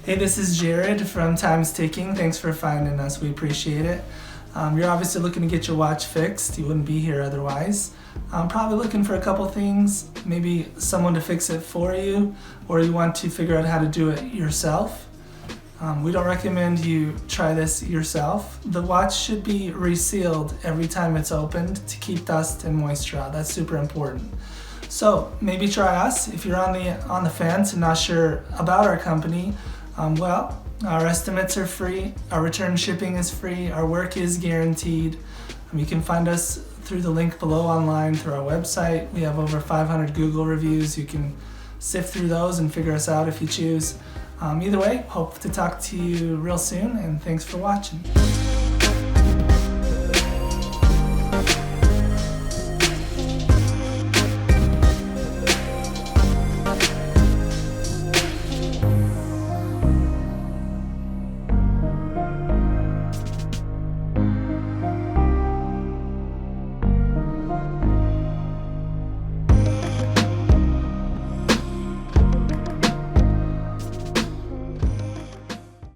Hey, this is Jared from Time's Ticking. Thanks for finding us. We appreciate it. You're obviously looking to get your watch fixed. You wouldn't be here otherwise. I'm probably looking for a couple things, maybe someone to fix it for you, or you want to figure out how to do it yourself. We don't recommend you try this yourself. The watch should be resealed every time it's opened to keep dust and moisture out. That's super important. So maybe try us. If you're on the fence and not sure about our company, our estimates are free, our return shipping is free, our work is guaranteed. You can find us through the link below online through our website. We have over 500 Google reviews. You can sift through those and figure us out if you choose. Either way, hope to talk to you real soon, and thanks for watching.